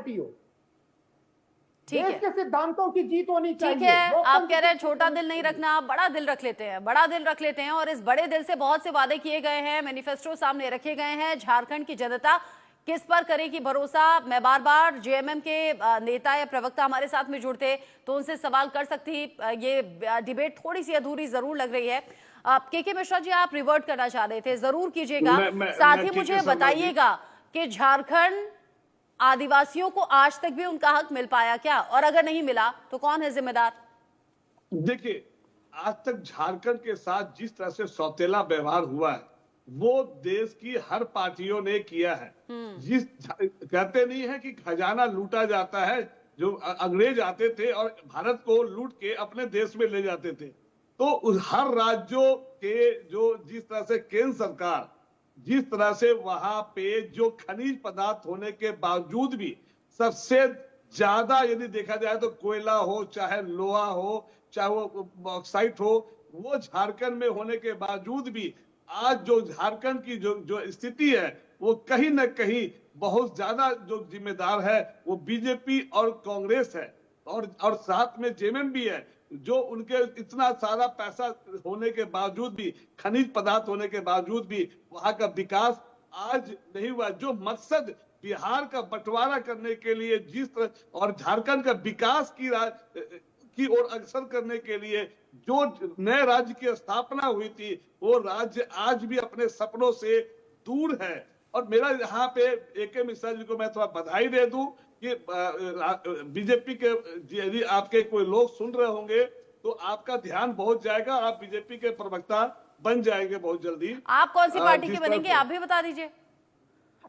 Party हो, ठीक देश है, के सिद्धांतों की जीत होनी चाहिए। ठीक है। आप लोकतंत्र कह रहे हैं छोटा दिल नहीं रखना, आप बड़ा दिल रख लेते हैं, बड़ा दिल रख लेते हैं। और इस बड़े दिल से बहुत से वादे किए गए हैं, मैनिफेस्टो सामने रखे गए हैं। झारखंड की जनता किस पर करेगी भरोसा? मैं बार बार जेएमएम के नेता या प्रवक्ता हमारे साथ में जुड़ते तो उनसे सवाल कर सकती। ये डिबेट थोड़ी सी अधूरी जरूर लग रही है। के मिश्रा जी, आप रिवर्ट करना चाह रहे थे, जरूर कीजिएगा। साथ ही मुझे बताइएगा कि झारखंड आदिवासियों को आज तक भी उनका हक मिल पाया क्या, और अगर नहीं मिला तो कौन है जिम्मेदार? देखिए, आज तक झारखंड के साथ जिस तरह से सौतेला व्यवहार हुआ है वो देश की हर पार्टियों ने किया है। जिस कहते नहीं है कि खजाना लूटा जाता है, जो अंग्रेज आते थे और भारत को लूट के अपने देश में ले जाते थे, तो हर राज्यों के जो जिस तरह से केंद्र सरकार जिस तरह से वहां पे जो खनिज पदार्थ होने के बावजूद भी सबसे ज्यादा यदि देखा जाए तो कोयला हो, चाहे लोहा हो, चाहे वो बॉक्साइट हो, वो झारखंड में होने के बावजूद भी आज जो झारखंड की जो स्थिति है वो कहीं ना कहीं बहुत ज्यादा जो जिम्मेदार है वो बीजेपी और कांग्रेस है, और साथ में जेएमएम भी है, जो उनके इतना सारा पैसा होने के बावजूद भी, खनिज पदार्थ होने के बावजूद भी वहां का विकास आज नहीं हुआ। जो मकसद बिहार का बंटवारा करने के लिए जिस तरह और झारखंड का विकास की ओर अग्रसर करने के लिए जो नए राज्य की स्थापना हुई थी, वो राज्य आज भी अपने सपनों से दूर है। और मेरा यहाँ पे के मिश्रा जी को मैं थोड़ा बधाई दे दूं कि बीजेपी के यदि आपके कोई लोग सुन रहे होंगे तो आपका ध्यान बहुत जाएगा, आप बीजेपी के प्रवक्ता बन जाएंगे बहुत जल्दी। आप कौन सी पार्टी के बनेंगे, आप भी बता दीजिए।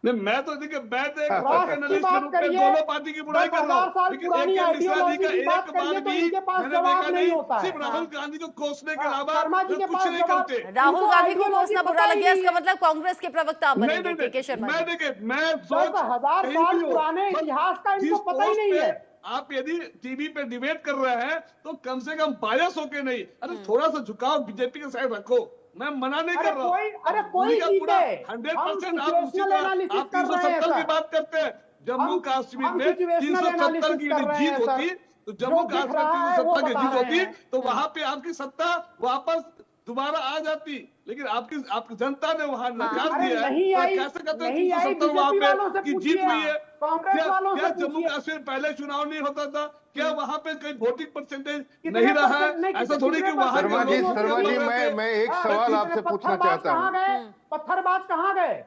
नहीं, मैं तो देखिए मैं तो एक एनालिस्ट के रूप में दोनों पार्टी की बुराई कर रहा हूं, लेकिन मिश्रा जी का एक बार भी मैंने देखा नहीं, सिर्फ राहुल गांधी को कोसने के अलावा कुछ नहीं करते। राहुल गांधी को कोसना बुरा लग गया, इसका मतलब कांग्रेस के प्रवक्ता आप बनेंगे के शर्मा जी? मैं देखिए मैं 10,000 साल पुराने इतिहास का इनको पता ही नहीं है। आप यदि टीवी पे डिबेट कर रहे हैं तो कम से कम बायस होके नहीं, अरे थोड़ा सा झुकाव बीजेपी के साइड रखो। मैं मना नहीं कर रहा हूँ, अरे कोई पूरा 100% आप उसी आप 370 की बात करते हैं। जम्मू कश्मीर में 370 की यदि जीत होती तो जम्मू कश्मीर 370 की जीत होती तो वहां पे आपकी सत्ता वापस दोबारा आ जाती, लेकिन आपकी जनता ने वहां नकार दिया है। कैसे कहते हैं 370 वहां पे की जीत हुई है? क्या जम्मू कश्मीर पहले चुनाव नहीं होता था? क्या वहां पे कोई वोटिंग परसेंटेज नहीं रहा है? ऐसा थोड़ी कि वहां शर्मा जी मैं एक सवाल आपसे पूछना चाहता हूँ। पत्थरबाज कहाँ गए?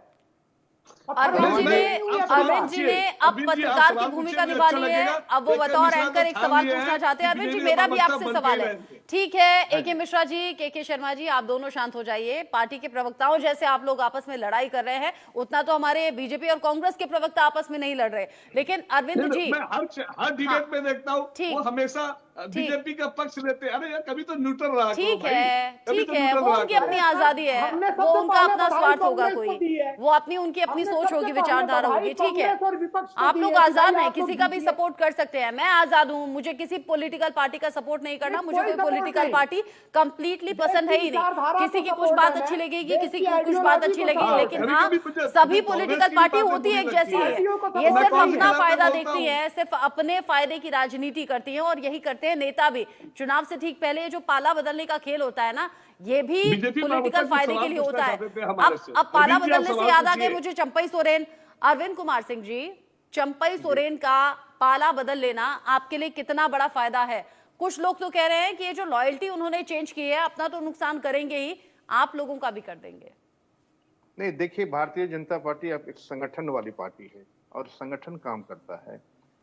अरविंद जी ने अब पत्रकार की भूमिका निभा ली है, अब वो बतौर एंकर एक सवाल पूछना चाहते हैं। अरविंद जी, मेरा भी आपसे सवाल है। ठीक है, के मिश्रा जी, के शर्मा जी, आप दोनों शांत हो जाइए। पार्टी के प्रवक्ताओं जैसे आप लोग आपस में लड़ाई कर रहे हैं, उतना तो हमारे बीजेपी और कांग्रेस के प्रवक्ता आपस में नहीं लड़ रहे। लेकिन अरविंद जी, मैं हर डिबेट में देखता हूँ वो हमेशा बीजेपी का पक्ष लेते हैं। अरे यार, कभी तो न्यूट्रल रहा। ठीक है, वो उनकी अपनी आजादी है, वो उनका अपना स्वार्थ होगा, कोई वो अपनी उनकी अपनी सोच होगी, विचारधारा होगी। ठीक है, आप लोग आजाद हैं, किसी का भी सपोर्ट कर सकते हैं। मैं आजाद हूँ, मुझे किसी पॉलिटिकल पार्टी का सपोर्ट नहीं करना, मुझे कोई पॉलिटिकल पार्टी कंप्लीटली पसंद है ही नहीं। किसी की कुछ बात अच्छी लगेगी, किसी की कुछ बात अच्छी लगेगी, लेकिन हाँ, सभी पॉलिटिकल पार्टी होती है एक जैसी है। ये सिर्फ अपना फायदा देखती है, सिर्फ अपने फायदे की राजनीति करती है, और यही करते हैं नेता भी। चुनाव से ठीक पहले जो पाला बदलने का खेल होता है ना, ये भी पॉलिटिकल फायदे के लिए होता है। अब पाला बदलने से याद आ गए मुझे चंपई सोरेन। अरविंद कुमार सिंह जी, चंपई सोरेन का पाला बदल लेना आपके लिए कितना बड़ा फायदा है? कुछ लोग तो कह रहे हैं कि ये जो लॉयल्टी उन्होंने चेंज की है, अपना तो नुकसान करेंगे ही, आप लोगों का भी कर देंगे। नहीं, देखिए, भारतीय जनता पार्टी अब एक संगठन वाली पार्टी है और संगठन काम करता है।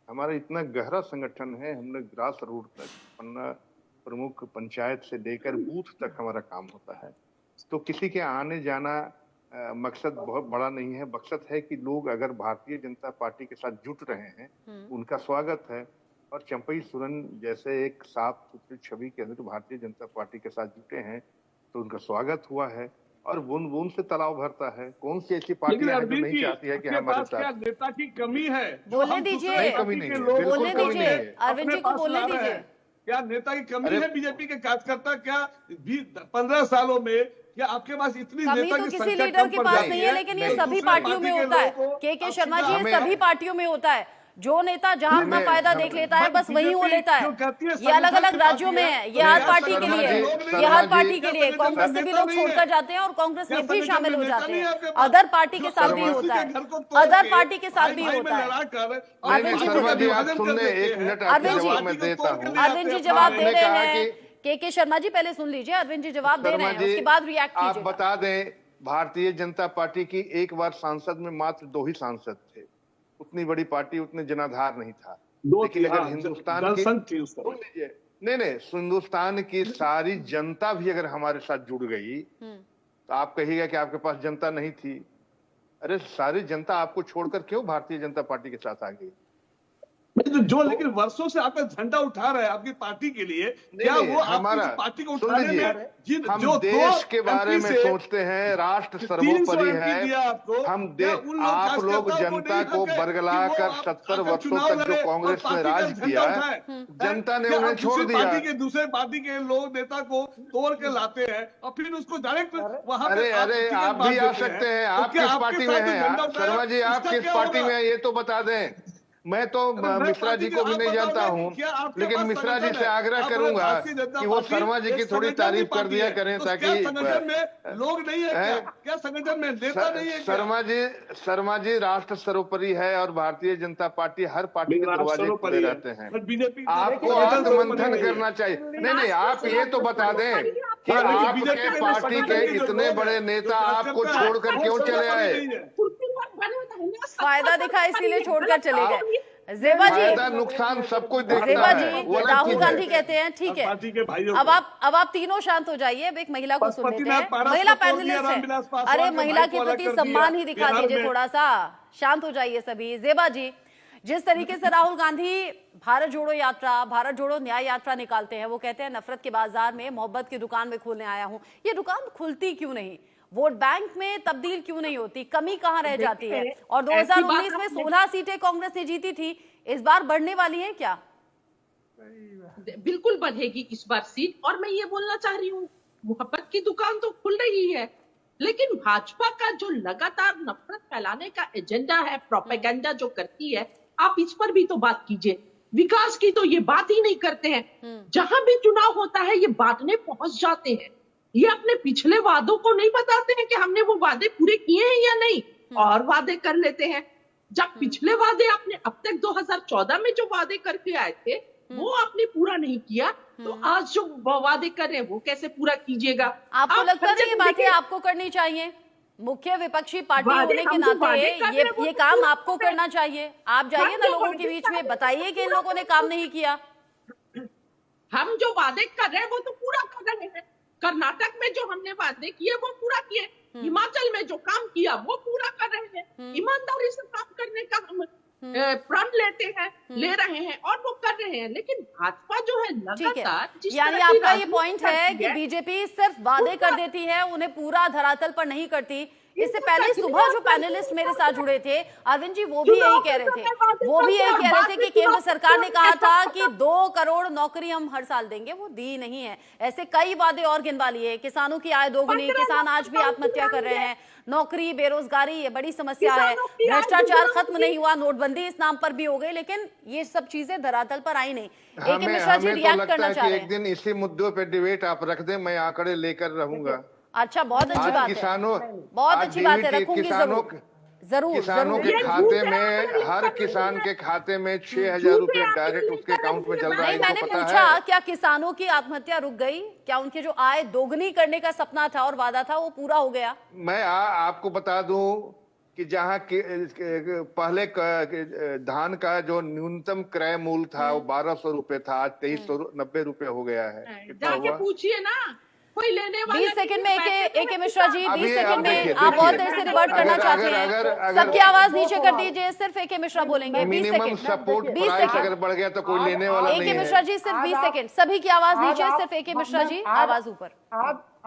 हमारा इतना गहरा संगठन है, हमने ग्रास रूट तक प्रमुख पंचायत से लेकर बूथ तक हमारा काम होता है। तो किसी के आने जाना मकसद बहुत बड़ा नहीं है। मकसद है कि लोग अगर भारतीय जनता पार्टी के साथ जुट रहे हैं, उनका स्वागत है। और चंपई सोरेन जैसे एक साफ सुथरी छवि के अंदर भारतीय जनता पार्टी के साथ जुटे हैं तो उनका स्वागत हुआ है। और बूंद बूंद से तालाब भरता है। कौन सी ऐसी पार्टी है जो नहीं चाहती है कि हमारे साथ? नेता की कमी है, बोलने दीजिए, कमी नहीं है, बोलने दीजिए, अरविंद जी को बोलने दीजिए। क्या नेता की कमी है बीजेपी के कार्यकर्ता? क्या 15 सालों में क्या आपके पास इतनी कमी नेता तो की किसी लीडर के पास नहीं है, लेकिन ये सभी पार्टियों में होता है। के शर्मा जी, ये सभी पार्टियों में होता है। जो नेता जहां अपना फायदा देख लेता है बस वही वो लेता है। ये अलग अलग राज्यों में है, ये हर पार्टी के लिए, ये हर पार्टी के लिए। कांग्रेस से भी लोग छोड़कर जाते हैं और कांग्रेस में भी शामिल हो जाते हैं। अदर पार्टी के साथ भी होता है, अदर पार्टी के साथ भी होता है। अरविंद जी जवाब दे रहे हैं। के शर्मा जी पहले सुन लीजिए, अरविंद जी जवाब दे रहे हैं, उसके बाद रिएक्ट कीजिए। आप बता दें, भारतीय जनता पार्टी की एक बार सांसद में मात्र 2 ही सांसद थे। उतनी बड़ी पार्टी, उतने जनाधार नहीं था। लेकिन अगर हिंदुस्तान की नहीं हिंदुस्तान की सारी जनता भी अगर हमारे साथ जुड़ गई तो आप कहिएगा कि आपके पास जनता नहीं थी। अरे सारी जनता आपको छोड़कर क्यों भारतीय जनता पार्टी के साथ आ गई? जो लेकिन वर्षों से आपका झंडा उठा रहा है आपकी पार्टी के लिए, क्या वो हमारा पार्टी को उठाने में हम देश के बारे में सोचते हैं, राष्ट्र सर्वोपरि है। आप लोग जनता को बरगला कर 70 वर्षों तक जो कांग्रेस ने राज किया है, जनता ने उन्हें छोड़ दिया। दूसरे पार्टी के लोग नेता को तोड़ के लाते हैं और फिर उसको डायरेक्ट वहां। अरे आप भी आ सकते हैं, आप किस पार्टी में हैं? शर्मा जी आप किस पार्टी में हैं ये तो बता दें। मैं तो मिश्रा जी को भी नहीं जानता हूं, लेकिन मिश्रा जी से आग्रह करूंगा कि वो शर्मा जी की थोड़ी तारीफ कर दिया करें, ताकि लोग नहीं है क्या संगठन में नेता नहीं है? शर्मा जी राष्ट्र सर्वोपरि है और भारतीय जनता पार्टी हर पार्टी के दरवाजे खुले रहते हैं। आपको आत्ममंथन करना चाहिए। नहीं आप ये तो बता दें कि आपके पार्टी के इतने बड़े नेता आपको छोड़कर क्यों चले आए? फायदा दिखा इसीलिए छोड़कर चले गए। जेबा जी नुकसान सब कुछ देखना जेबा है। जी राहुल गांधी कहते हैं ठीक है, अब आप तीनों शांत हो जाइए। अब एक महिला को सुन लेते हैं, महिला पैनलिस्ट है। अरे महिला के प्रति सम्मान ही दिखा दीजिए थोड़ा सा, शांत हो जाइए सभी। जेबा जी, जिस तरीके से राहुल गांधी भारत जोड़ो यात्रा, भारत जोड़ो न्याय यात्रा निकालते हैं, वो कहते हैं नफरत के बाजार में मोहब्बत की दुकान में खोलने आया हूं। ये दुकान खुलती क्यों नहीं? वोट बैंक में तब्दील क्यों नहीं होती? कमी कहां रह जाती है? और 2019 में 16 सीटें कांग्रेस ने जीती थी, इस बार बढ़ने वाली है क्या? बिल्कुल बढ़ेगी इस बार सीट। और मैं ये बोलना चाह रही हूँ, मोहब्बत की दुकान तो खुल रही है, लेकिन भाजपा का जो लगातार नफरत फैलाने का एजेंडा है, प्रोपेगेंडा जो करती है, आप इस पर भी तो बात कीजिए। विकास की तो ये बात ही नहीं करते हैं। जहां भी चुनाव होता है ये बांटने पहुंच जाते हैं। ये अपने पिछले वादों को नहीं बताते हैं कि हमने वो वादे पूरे किए हैं या नहीं, और वादे कर लेते हैं। जब पिछले वादे आपने अब तक 2014 में जो वादे करके आए थे वो आपने पूरा नहीं किया, तो आज जो वादे कर रहे हैं वो कैसे पूरा कीजिएगा? आपको लगता है ये बातें आपको करनी चाहिए? मुख्य विपक्षी पार्टी होने के नाते ये काम आपको करना चाहिए। आप जाइए ना लोगों के बीच में, बताइए कि इन लोगों ने काम नहीं किया। हम जो वादे कर रहे हैं वो तो पूरा कर रहे हैं। कर्नाटक में जो हमने वादे किए वो पूरा किए, हिमाचल में जो काम किया वो पूरा कर रहे हैं। ईमानदारी से काम करने का हम प्रण ले रहे हैं और वो कर रहे हैं। लेकिन भाजपा जो है लगातार, यानी आपका ये पॉइंट है कि बीजेपी सिर्फ वादे कर देती है, उन्हें पूरा धरातल पर नहीं करती। इससे पहले सुबह जो पैनलिस्ट मेरे साथ जुड़े थे अरविंद जी, वो भी यही कह रहे थे कि केंद्र सरकार ने कहा था कि 2 करोड़ नौकरी हम हर साल देंगे, वो दी नहीं है। ऐसे कई वादे और गिनवा लिए। किसानों की आय दोगुनी, किसान आज भी आत्महत्या कर रहे हैं, नौकरी, बेरोजगारी ये बड़ी समस्या है, भ्रष्टाचार खत्म नहीं हुआ, नोटबंदी इस नाम पर भी हो गई, लेकिन ये सब चीजें धरातल पर आई नहीं। एक मिश्रा जी रिएक्ट करना चाह रहे हैं। एक दिन इसी मुद्दों पे डिबेट आप रख दें, मैं आंकड़े लेकर रहूंगा। अच्छा, बहुत अच्छी बात है, बहुत अच्छी बात है, रखूंगी जरूर। किसानों के खाते में, हर किसान के खाते में 6,000 रुपए डायरेक्ट उसके अकाउंट में चल रहा है। मैंने पूछा क्या किसानों की आत्महत्या रुक गई? क्या उनके जो आय दोगुनी करने का सपना था और वादा था वो पूरा हो गया? मैं आपको बता दूं कि जहां पहले धान का जो न्यूनतम क्रय मूल्य था वो 1,200 रुपए था, आज 2,390 रुपए हो गया है। जाके पूछिए ना, कोई लेने वाला। 20 सेकंड में एके मिश्रा जी, 20 सेकंड में आप बहुत देर से रिवर्ट करना चाहते हैं, सबकी आवाज नीचे कर दीजिए, सिर्फ एके मिश्रा बोलेंगे। 20 मिनिमम सपोर्ट प्राइस अगर बढ़ गया तो कोई लेने वाला नहीं है। एके मिश्रा जी सिर्फ 20 सेकंड, सभी की आवाज नीचे, सिर्फ एके मिश्रा जी आवाज ऊपर।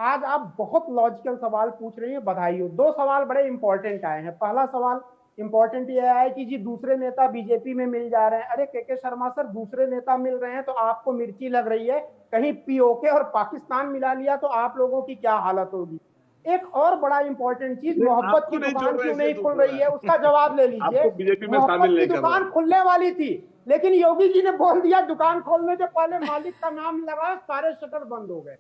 आज आप बहुत लॉजिकल सवाल पूछ रही हैं, बधाई हो। 2 सवाल बड़े इंपॉर्टेंट आए हैं। पहला सवाल इंपॉर्टेंट यह है कि जी दूसरे नेता बीजेपी में मिल जा रहे हैं। अरे के शर्मा सर, दूसरे नेता मिल रहे हैं तो आपको मिर्ची लग रही है, कहीं पीओके और पाकिस्तान मिला लिया तो आप लोगों की क्या हालत होगी? एक और बड़ा इंपॉर्टेंट चीज, मोहब्बत की दुकान क्यों नहीं खुल रही है उसका जवाब ले लीजिए। बीजेपी में मोहब्बत शामिल की नहीं दुकान खुलने वाली थी, लेकिन योगी जी ने बोल दिया दुकान खोलने से पहले मालिक का नाम लगा, सारे शटर बंद हो गए।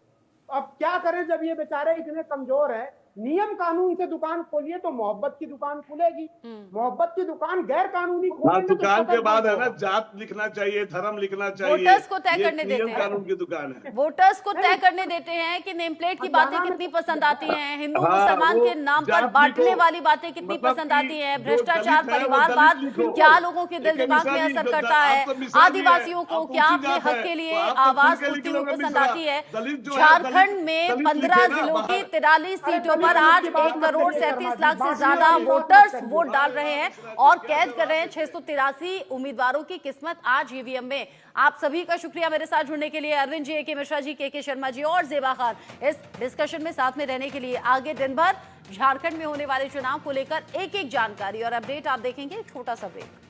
अब क्या करें जब ये बेचारे इतने कमजोर है। नियम कानून से दुकान खोलिए तो मोहब्बत की दुकान खुलेगी, मोहब्बत की दुकान गैर कानूनी खोलेंगे दुकान के बाद है ना जात लिखना चाहिए, धर्म लिखना चाहिए, वोटर्स को तय करने देते हैं। कानून की दुकान है, वोटर्स को तय करने देते हैं कि नेम प्लेट की बातें कितनी पसंद आती हैं, हिंदू मुसलमान के नाम पर बांटने वाली बातें कितनी पसंद आती हैं, भ्रष्टाचार, परिवारवाद क्या लोगों के दिल दिमाग में असर करता है, आदिवासियों को क्या अपने हक के लिए आवाज उठती हुई पसंद आती है। झारखंड में 15 जिलों की 43 सीटों पर आज 1,37 लाख से ज्यादा वोटर्स वोट डाल रहे हैं और कैद कर रहे हैं 683 उम्मीदवारों की किस्मत आज ईवीएम में। आप सभी का शुक्रिया मेरे साथ जुड़ने के लिए, अरविंद जी, AK मिश्रा जी, KK शर्मा जी और ज़ेबा खान, इस डिस्कशन में साथ में रहने के लिए। आगे दिन भर झारखंड में होने वाले चुनाव को लेकर एक एक जानकारी और अपडेट आप देखेंगे। छोटा सा ब्रेक।